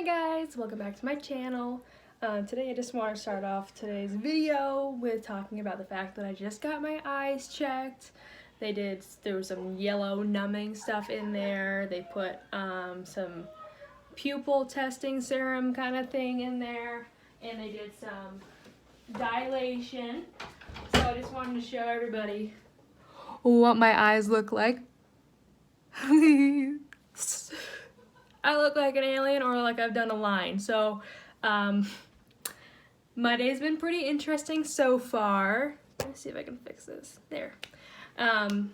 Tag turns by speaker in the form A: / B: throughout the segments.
A: guys, welcome back to my channel. Today I just want to start off today's video with talking about the fact that I just got my eyes checked. There was some yellow numbing stuff in there. They put some pupil testing serum kind of thing in there, and they did some dilation. So I just wanted to show everybody what my eyes look like. I look like an alien or like I've done a line. So my day's been pretty interesting so far. Let's see if I can fix this. There. Haven't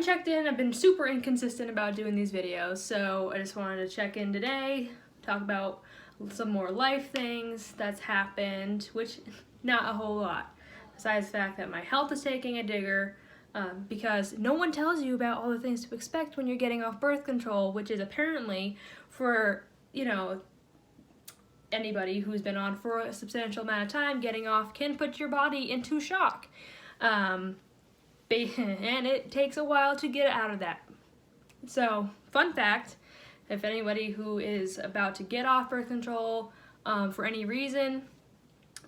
A: checked in. I've been super inconsistent about doing these videos, so I just wanted to check in today, talk about some more life things that's happened, which not a whole lot, besides the fact that my health is taking a digger. Because no one tells you about all the things to expect when you're getting off birth control, which is apparently for, anybody who's been on for a substantial amount of time, getting off can put your body into shock. And it takes a while to get out of that. So, fun fact, if anybody who is about to get off birth control for any reason,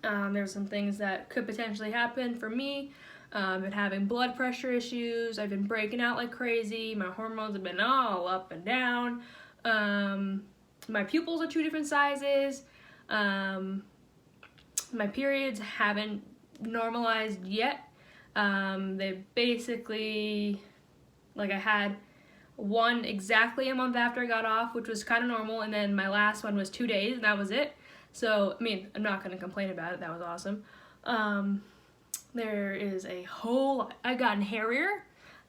A: there's some things that could potentially happen for me. I've been having blood pressure issues. I've been breaking out like crazy. My hormones have been all up and down. My pupils are 2 different sizes. My periods haven't normalized yet. They basically, I had one exactly a month after I got off, which was kind of normal, and then my last one was 2 days, and that was it. So, I'm not going to complain about it. That was awesome. There is a whole lot. I've gotten hairier,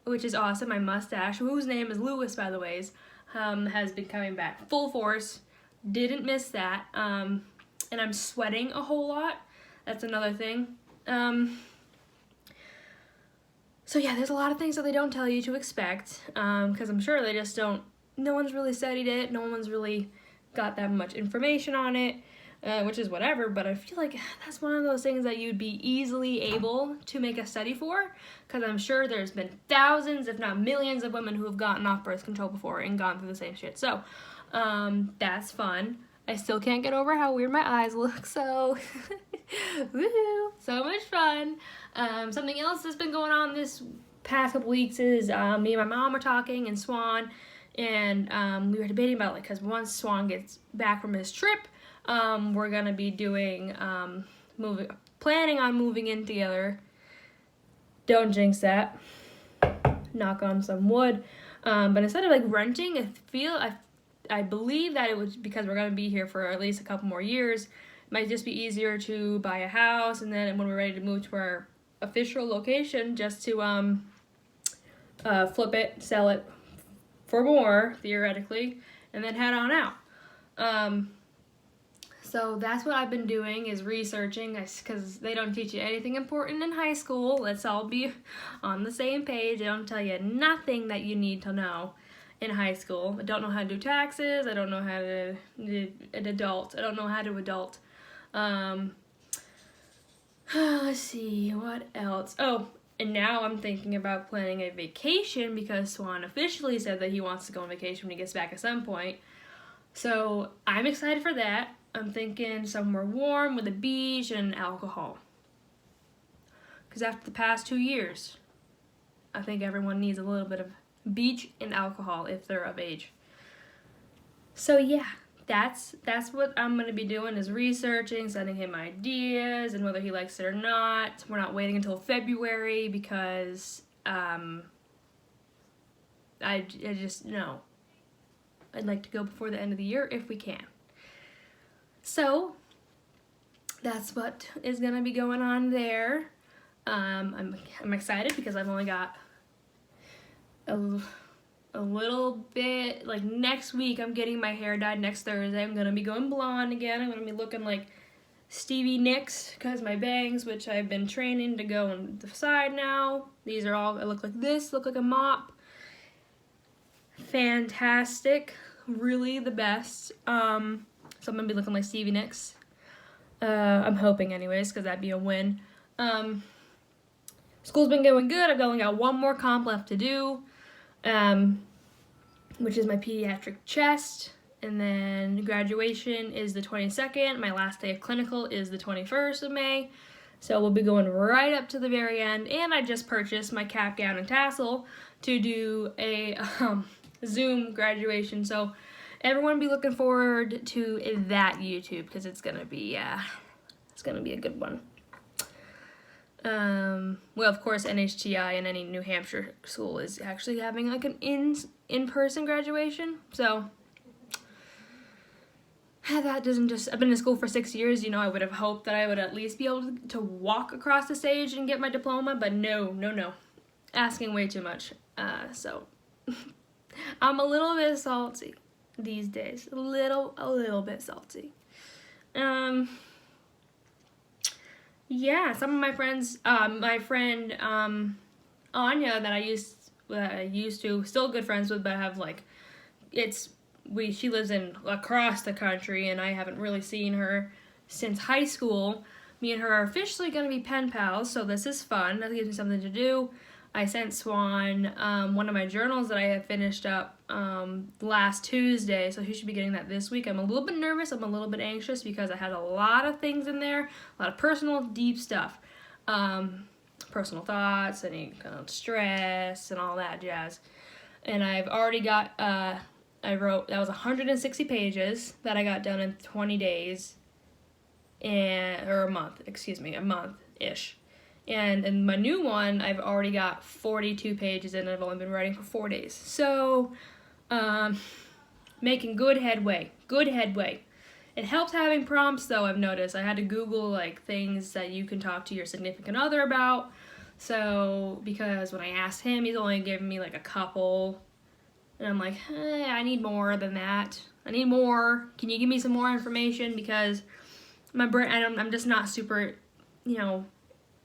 A: which is awesome. My mustache, whose name is Lewis, by the way, has been coming back full force. Didn't miss that. And I'm sweating a whole lot. That's another thing. So yeah, there's a lot of things that they don't tell you to expect, because I'm sure they just don't, no one's really studied it. No one's really got that much information on it. Which is whatever, but I feel like that's one of those things that you'd be easily able to make a study for, because I'm sure there's been thousands, if not millions, of women who have gotten off birth control before and gone through the same shit. So, that's fun. I still can't get over how weird my eyes look, so woohoo, so much fun. Something else that's been going on this past couple weeks is me and my mom were talking, and Swan, and we were debating about, because once Swan gets back from his trip, we're gonna be doing, planning on moving in together. Don't jinx that. Knock on some wood. But instead of renting, I believe that it was because we're gonna be here for at least a couple more years. It might just be easier to buy a house, and then when we're ready to move to our official location, just to flip it, sell it for more, theoretically, and then head on out. So that's what I've been doing, is researching, because they don't teach you anything important in high school. Let's all be on the same page. They don't tell you nothing that you need to know in high school. I don't know how to do taxes. I don't know how to adult. I don't know how to adult. Let's see, what else? Oh, and now I'm thinking about planning a vacation, because Swan officially said that he wants to go on vacation when he gets back at some point. So I'm excited for that. I'm thinking somewhere warm with a beach and alcohol. Because after the past 2 years, I think everyone needs a little bit of beach and alcohol if they're of age. So yeah, that's what I'm going to be doing, is researching, sending him ideas, and whether he likes it or not. We're not waiting until February, because I just, no. I'd like to go before the end of the year if we can. So, that's what is going to be going on there. I'm excited because I've only got a little bit, next week I'm getting my hair dyed. Next Thursday I'm going to be going blonde again. I'm going to be looking like Stevie Nicks, because my bangs, which I've been training to go on the side now, these are all, I look like this, look like a mop. Fantastic. Really the best. So I'm going to be looking like Stevie Nicks. I'm hoping anyways, because that'd be a win. School's been going good. I've only got one more comp left to do, which is my pediatric chest. And then graduation is the 22nd. My last day of clinical is the 21st of May. So we'll be going right up to the very end. And I just purchased my cap, gown, and tassel to do a Zoom graduation. So everyone be looking forward to that YouTube, because it's gonna be a good one. Well, of course, NHTI and any New Hampshire school is actually having like an in-person graduation. So that doesn't just, I've been in school for 6 years, I would have hoped that I would at least be able to walk across the stage and get my diploma, but no. Asking way too much. So I'm a little bit salty these days. A little bit salty. Yeah, some of my friends, my friend Anya that I used to, still good friends with, but have like, she lives across the country, and I haven't really seen her since high school. Me and her are officially going to be pen pals, so this is fun. That gives me something to do. I sent Swan one of my journals that I had finished up last Tuesday, so he should be getting that this week. I'm a little bit nervous, I'm a little bit anxious, because I had a lot of things in there, a lot of personal, deep stuff. Personal thoughts, any kind of stress, and all that jazz. And I've already got, that was 160 pages that I got done in 20 days, or a month-ish. And in my new one, I've already got 42 pages in, and I've only been writing for 4 days. So, making good headway. It helps having prompts, though, I've noticed. I had to Google, like, things that you can talk to your significant other about. So, because when I asked him, he's only given me, like, a couple. And I'm like, I need more than that. I need more. Can you give me some more information? Because my brain, I'm just not super,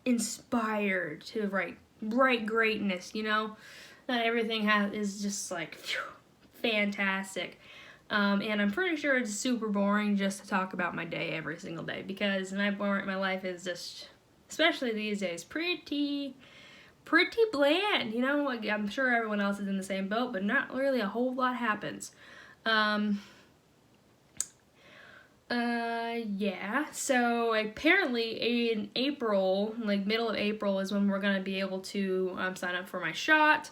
A: inspired to write greatness, Not everything is just like, phew, fantastic. And I'm pretty sure it's super boring just to talk about my day every single day, because my life is just, especially these days, pretty bland, Like, I'm sure everyone else is in the same boat, but not really a whole lot happens. Yeah, so apparently in April, like middle of April, is when we're gonna be able to sign up for my shot.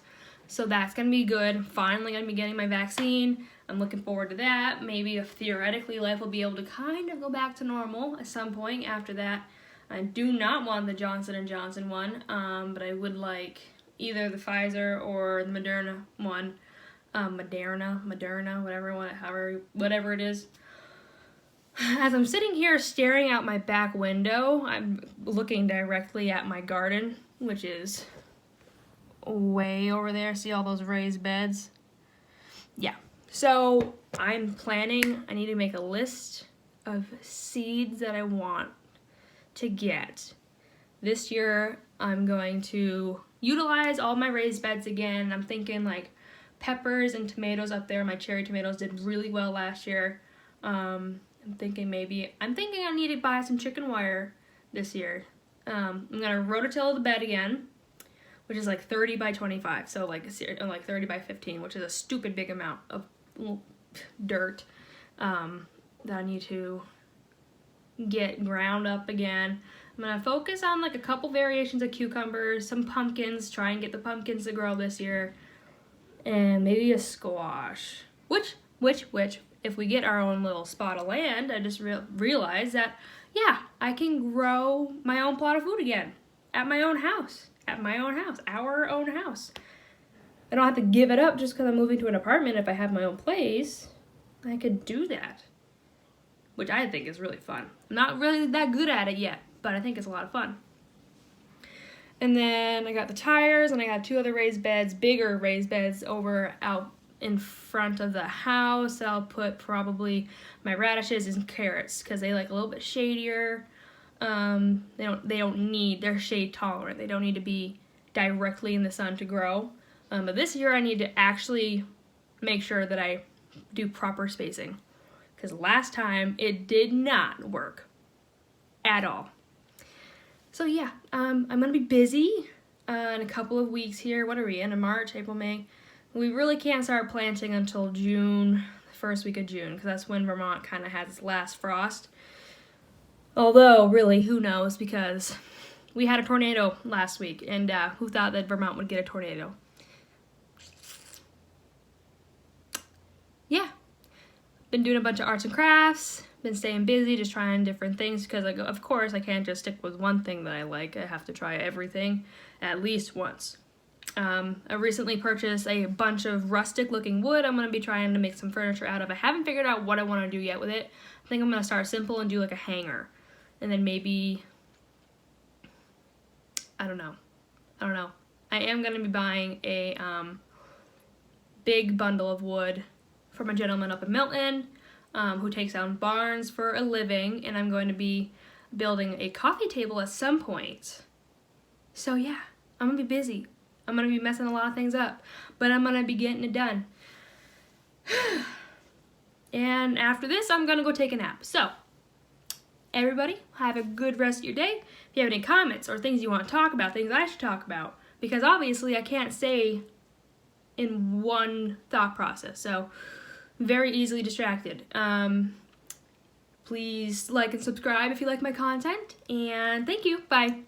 A: So that's gonna be good. Finally gonna be getting my vaccine. I'm looking forward to that. Maybe theoretically life will be able to kind of go back to normal at some point after that. I do not want the Johnson & Johnson one, but I would like either the Pfizer or the Moderna one. Moderna, whatever it is. As I'm sitting here staring out my back window, I'm looking directly at my garden, which is way over there. See all those raised beds? Yeah. So I'm planning, I need to make a list of seeds that I want to get. This year, I'm going to utilize all my raised beds again. I'm thinking like peppers and tomatoes up there. My cherry tomatoes did really well last year. I'm thinking I need to buy some chicken wire this year. I'm gonna rototill the bed again, which is like 30 by 25, so like 30 by 15, which is a stupid big amount of dirt that I need to get ground up again. I'm gonna focus on like a couple variations of cucumbers, some pumpkins, try and get the pumpkins to grow this year, and maybe a squash. Which, if we get our own little spot of land, I just realized that, yeah, I can grow my own plot of food again at my own house, our own house. I don't have to give it up just because I'm moving to an apartment. If I have my own place, I could do that, which I think is really fun. I'm not really that good at it yet, but I think it's a lot of fun. And then I got the tires, and I got 2 other raised beds, bigger raised beds out in front of the house. I'll put probably my radishes and carrots because they like a little bit shadier. They're shade tolerant. They don't need to be directly in the sun to grow. But this year I need to actually make sure that I do proper spacing, because last time it did not work at all. So yeah, I'm gonna be busy in a couple of weeks here. What are we, end of March, April, May? We really can't start planting until June first week of June, because that's when Vermont kind of has its last frost. Although, really, who knows, because we had a tornado last week, and who thought that Vermont would get a tornado? Yeah. Been doing a bunch of arts and crafts, been staying busy, just trying different things, because of course I can't just stick with one thing that I like. I have to try everything at least once. I recently purchased a bunch of rustic looking wood I'm going to be trying to make some furniture out of. I haven't figured out what I want to do yet with it. I think I'm going to start simple and do like a hanger. And then maybe, I don't know. I am going to be buying a big bundle of wood from a gentleman up in Milton who takes down barns for a living. And I'm going to be building a coffee table at some point. So yeah, I'm going to be busy. I'm going to be messing a lot of things up, but I'm going to be getting it done. And after this, I'm going to go take a nap. So, everybody, have a good rest of your day. If you have any comments or things you want to talk about, things I should talk about, because obviously I can't stay in one thought process, so very easily distracted. Please like and subscribe if you like my content, and thank you. Bye.